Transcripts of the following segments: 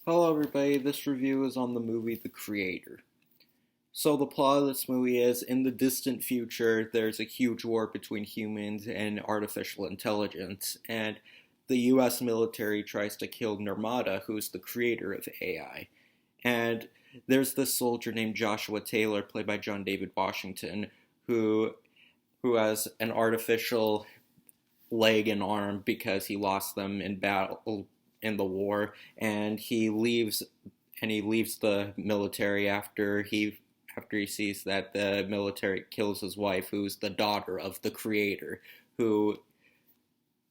Hello, everybody. This review is on the movie The Creator. So, the plot of this movie is in the distant future, there's a huge war between humans and artificial intelligence, and the US military tries to kill Nirmata, who's the creator of AI. And there's this soldier named Joshua Taylor, played by John David Washington, who who has an artificial leg and arm because he lost them in battle in the war, and he leaves the military after he sees that the military kills his wife, who's the daughter of the creator, who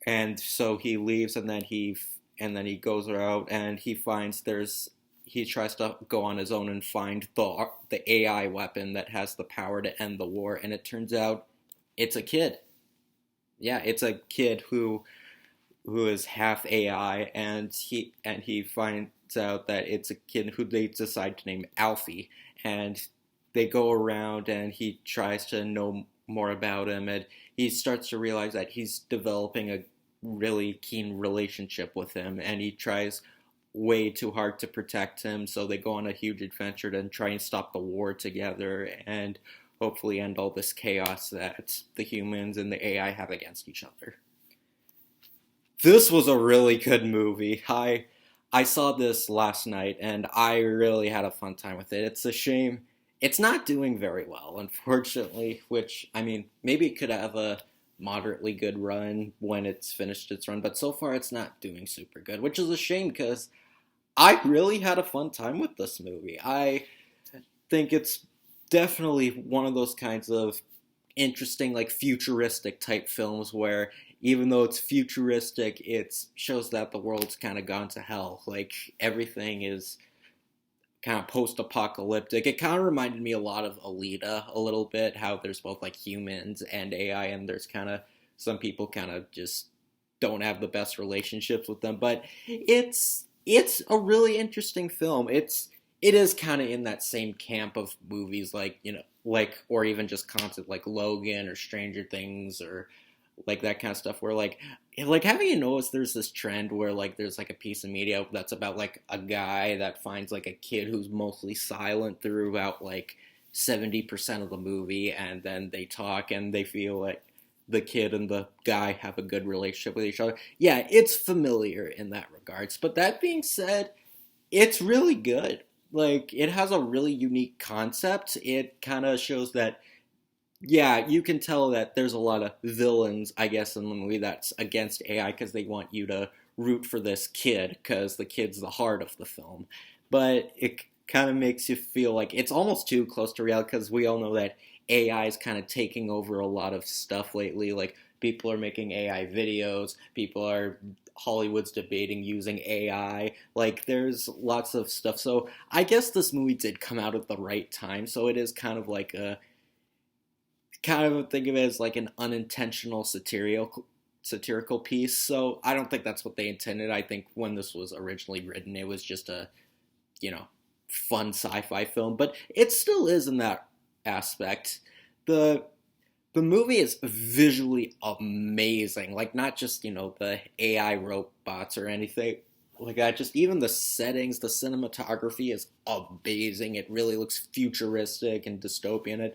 and so he leaves, and then he goes out and he tries to go on his own and find the AI weapon that has the power to end the war, and it turns out it's a kid. Yeah, it's a kid who is half AI, and he finds out that it's a kid who they decide to name Alfie, and they go around and he tries to know more about him, and he starts to realize that he's developing a really keen relationship with him, and he tries way too hard to protect him, so they go on a huge adventure to try and stop the war together and hopefully end all this chaos that the humans and the AI have against each other. This was a really good movie. I saw this last night and I really had a fun time with it. It's a shame it's not doing very well, unfortunately, which I mean, maybe it could have a moderately good run when it's finished its run, but so far it's not doing super good, which is a shame because I really had a fun time with this movie. I think it's definitely one of those kinds of interesting, like futuristic type films where even though it's futuristic, it shows that the world's kind of gone to hell. Like everything is kind of post-apocalyptic. It kind of reminded me a lot of Alita a little bit, how there's both like humans and AI, and there's kind of some people kind of just don't have the best relationships with them. But it's a really interesting film. It is kind of in that same camp of movies like like or even just content like Logan or Stranger Things or like that kind of stuff where like haven't you noticed there's this trend where like there's like a piece of media that's about like a guy that finds like a kid who's mostly silent throughout like 70% of the movie, and then they talk and they feel like the kid and the guy have a good relationship with each other. Yeah, it's familiar in that regards, but that being said, it's really good. Like it has a really unique concept. It kind of shows that yeah, you can tell that there's a lot of villains, I guess, in the movie that's against AI because they want you to root for this kid because the kid's the heart of the film. But it kind of makes you feel like it's almost too close to reality because we all know that AI is kind of taking over a lot of stuff lately. Like people are making AI videos, Hollywood's debating using AI. Like there's lots of stuff. So I guess this movie did come out at the right time. So it is kind of like a kind of think of it as like an unintentional satirical piece. So I don't think that's what they intended. I think when this was originally written, it was just a you know fun sci-fi film, but it still is in that aspect. the The movie is visually amazing. Like not just the AI robots or anything like that. Just even the settings, the cinematography is amazing. It really looks futuristic and dystopian.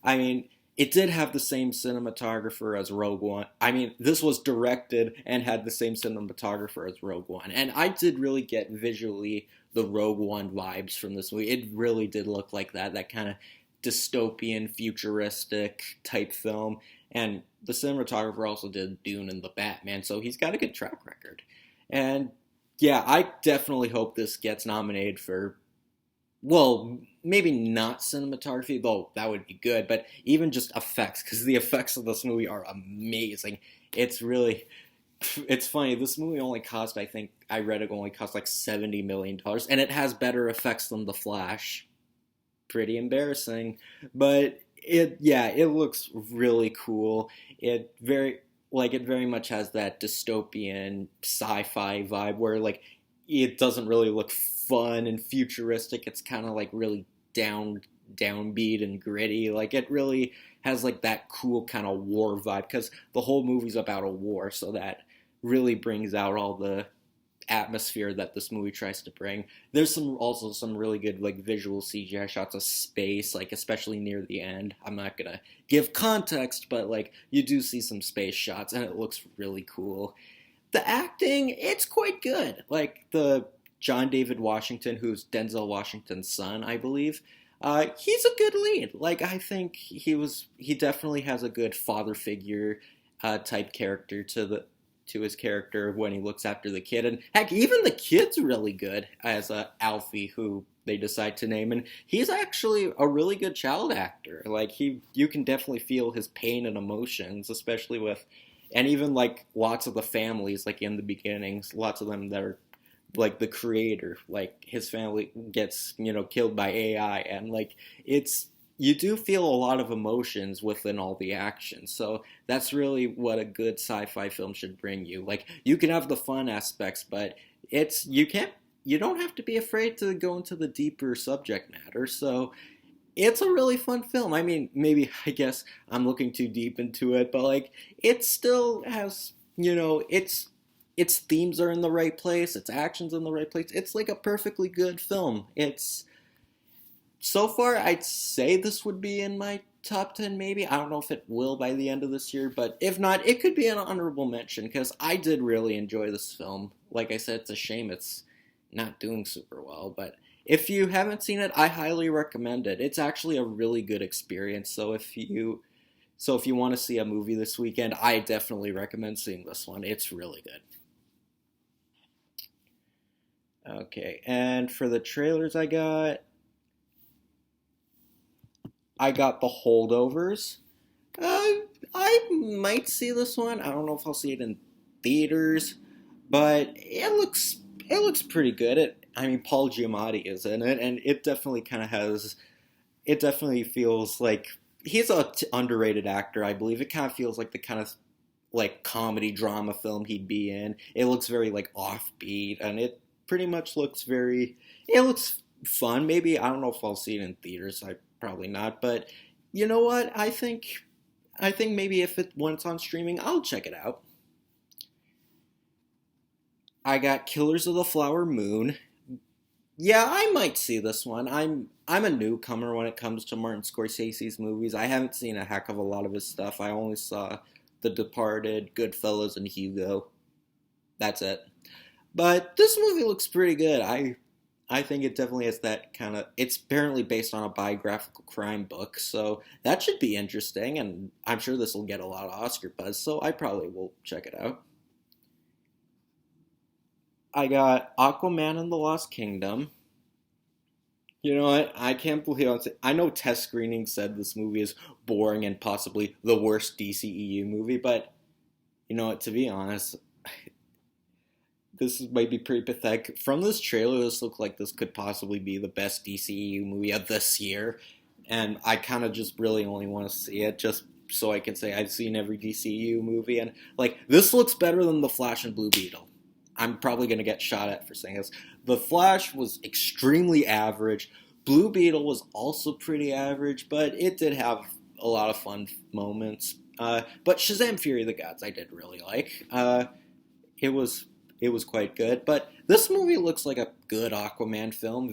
I mean, it did have the same cinematographer as Rogue One. I mean, this was directed and had the same cinematographer as Rogue One, and I did really get visually the Rogue One vibes from this movie. It really did look like that kind of dystopian, futuristic type film. And the cinematographer also did Dune and the Batman, so he's got a good track record. And yeah, I definitely hope this gets nominated for, well, maybe not cinematography, though that would be good, but even just effects, because the effects of this movie are amazing. It's really, it's funny. This movie only cost, I think, I read it only cost like $70 million, and it has better effects than The Flash. Pretty embarrassing, but it looks really cool. It very much has that dystopian sci-fi vibe where like it doesn't really look fun and futuristic. It's kind of like really downbeat and gritty. Like it really has like that cool kind of war vibe because the whole movie's about a war, so that really brings out all the atmosphere that this movie tries to bring. There's some really good like visual CGI shots of space, like especially near the end. I'm not gonna give context, but like you do see some space shots and it looks really cool. The acting, it's quite good. Like the John David Washington, who's Denzel Washington's son, I believe. He's a good lead. Like I think he definitely has a good father figure type character to his character when he looks after the kid, and heck, even the kid's really good as Alfie, who they decide to name, and he's actually a really good child actor. Like you can definitely feel his pain and emotions, especially with, and even like lots of the families, like in the beginnings, lots of them that are like the creator, like his family gets killed by AI, and like it's you do feel a lot of emotions within all the action. So that's really what a good sci-fi film should bring you. Like you can have the fun aspects, but you don't have to be afraid to go into the deeper subject matter. So it's a really fun film. I mean, maybe I guess I'm looking too deep into it, but like it still has, its themes are in the right place, its actions in the right place. It's like a perfectly good film. It's so far I'd say this would be in my top 10 maybe. I don't know if it will by the end of this year, but if not, it could be an honorable mention because I did really enjoy this film. Like I said, it's a shame it's not doing super well, but if you haven't seen it, I highly recommend it. It's actually a really good experience. So if you want to see a movie this weekend, I definitely recommend seeing this one. It's really good. Okay, and for the trailers I got The Holdovers. I might see this one. I don't know if I'll see it in theaters, but it looks pretty good. I mean, Paul Giamatti is in it, and it definitely kind of has. It definitely feels like he's a underrated actor. I believe it kind of feels like the kind of like comedy drama film he'd be in. It looks very like offbeat, and it pretty much looks very. It looks fun. Maybe I don't know if I'll see it in theaters. I probably not, but you know what? I think maybe if it when it's on streaming, I'll check it out. I got Killers of the Flower Moon. Yeah, I might see this one. I'm a newcomer when it comes to Martin Scorsese's movies. I haven't seen a heck of a lot of his stuff. I only saw The Departed, Goodfellas, and Hugo. That's it. But this movie looks pretty good. I think it definitely has that kind of. It's apparently based on a biographical crime book, so that should be interesting. And I'm sure this will get a lot of Oscar buzz, so I probably will check it out. I got Aquaman and the Lost Kingdom. You know what? I can't believe I know test screening said this movie is boring and possibly the worst DCEU movie, but you know what? To be honest, this might be pretty pathetic. From this trailer, this looked like this could possibly be the best DCEU movie of this year, and I kind of just really only want to see it just so I can say I've seen every DCEU movie, and like this looks better than The Flash and Blue Beetle. I'm probably going to get shot at for saying this. The Flash was extremely average. Blue Beetle was also pretty average, but it did have a lot of fun moments. But Shazam! Fury of the Gods I did really like. It was it was quite good. But this movie looks like a good Aquaman film.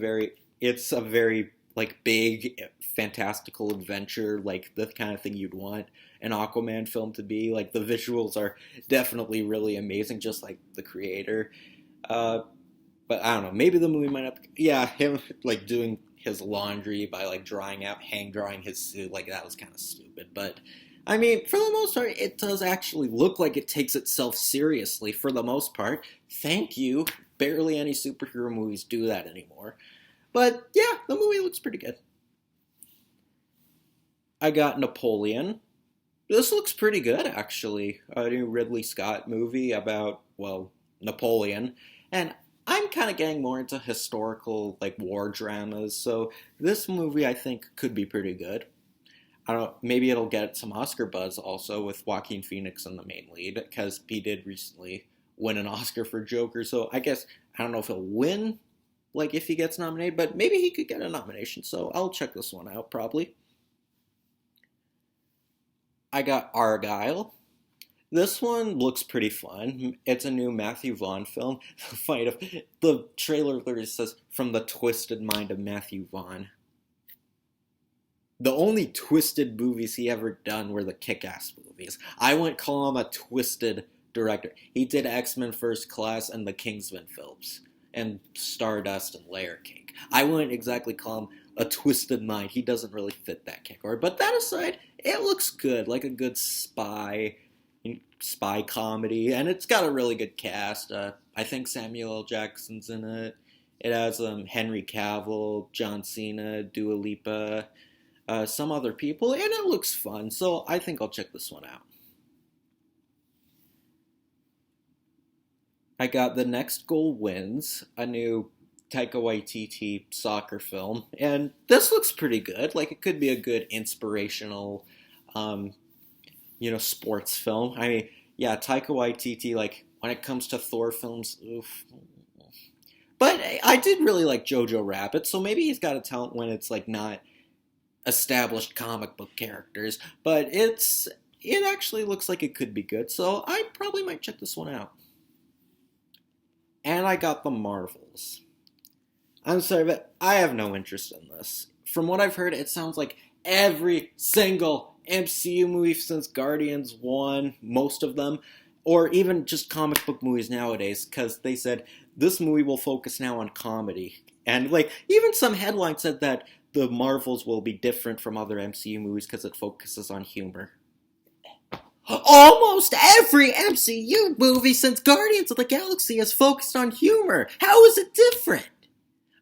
It's a very like big, fantastical adventure, like the kind of thing you'd want an Aquaman film to be. Like the visuals are definitely really amazing, just like the creator. Uh, but I don't know. Maybe the movie might not. Yeah, him like doing his laundry by like hang drawing his suit. Like that was kind of stupid. But I mean, for the most part, it does actually look like it takes itself seriously. For the most part, thank you. Barely any superhero movies do that anymore. But yeah, the movie looks pretty good. I got Napoleon. This looks pretty good, actually. A new Ridley Scott movie about, well, Napoleon. And I'm kind of getting more into historical, like, war dramas, so this movie, I think, could be pretty good. I don't know, maybe it'll get some Oscar buzz also with Joaquin Phoenix in the main lead, because he did recently win an Oscar for Joker, so I guess, I don't know if he'll win, like, if he gets nominated, but maybe he could get a nomination, so I'll check this one out, probably. I got Argyle. This one looks pretty fun. It's a new Matthew Vaughn film. Funny enough, the trailer literally says, "From the twisted mind of Matthew Vaughn." The only twisted movies he ever done were the Kick-Ass movies. I wouldn't call him a twisted director. He did X-Men First Class and the Kingsman films, and Stardust and Layer Cake. I wouldn't exactly call him a twisted mind. He doesn't really fit that category. But that aside, it looks good, like a good spy comedy, and it's got a really good cast. I think Samuel L. Jackson's in it. It has Henry Cavill, John Cena, Dua Lipa, some other people, and it looks fun, so I think I'll check this one out. I got The Next Goal Wins, a new Taika Waititi soccer film, and this looks pretty good. Like, it could be a good inspirational, um, sports film. I mean, yeah, Taika Waititi, like, when it comes to Thor films, oof. But I did really like Jojo Rabbit, so maybe he's got a talent when it's, like, not established comic book characters, but it actually looks like it could be good, so I probably might check this one out. And I got The Marvels. I'm sorry, but I have no interest in this. From what I've heard, it sounds like every single MCU movie since Guardians 1, most of them, or even just comic book movies nowadays, because they said this movie will focus now on comedy. And, like, even some headlines said that the Marvels will be different from other MCU movies because it focuses on humor. Almost every MCU movie since Guardians of the Galaxy has focused on humor. How is it different?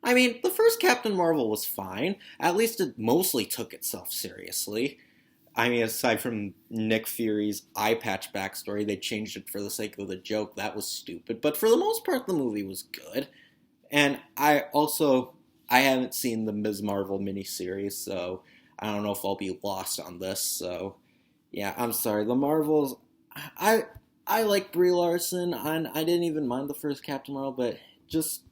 I mean, the first Captain Marvel was fine. At least it mostly took itself seriously. I mean, aside from Nick Fury's eye patch backstory, they changed it for the sake of the joke. That was stupid. But for the most part, the movie was good. And I haven't seen the Ms. Marvel miniseries, so I don't know if I'll be lost on this. So, yeah, I'm sorry. The Marvels, I I like Brie Larson, and I didn't even mind the first Captain Marvel, but just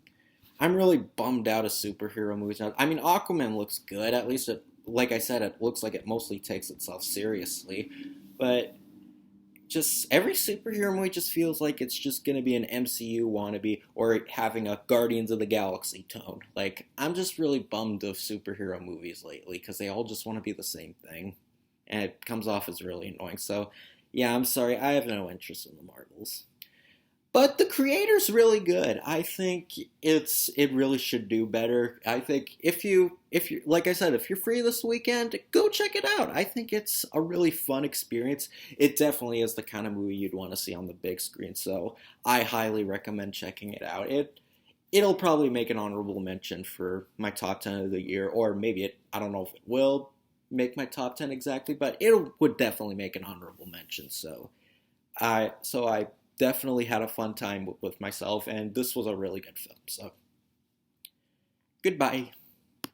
I'm really bummed out of superhero movies now. I mean, Aquaman looks good. At least, like I said, it looks like it mostly takes itself seriously. But just every superhero movie just feels like it's just going to be an MCU wannabe or having a Guardians of the Galaxy tone. Like, I'm just really bummed of superhero movies lately because they all just want to be the same thing. And it comes off as really annoying. So, yeah, I'm sorry. I have no interest in the Marvels. But the creator's really good. I think it really should do better. I think if you like I said, if you're free this weekend, go check it out. I think it's a really fun experience. It definitely is the kind of movie you'd want to see on the big screen. So I highly recommend checking it out. It'll probably make an honorable mention for my top 10 of the year, or maybe I don't know if it will make my top 10 exactly, but it would definitely make an honorable mention. So I definitely had a fun time with myself, and this was a really good film. So, goodbye.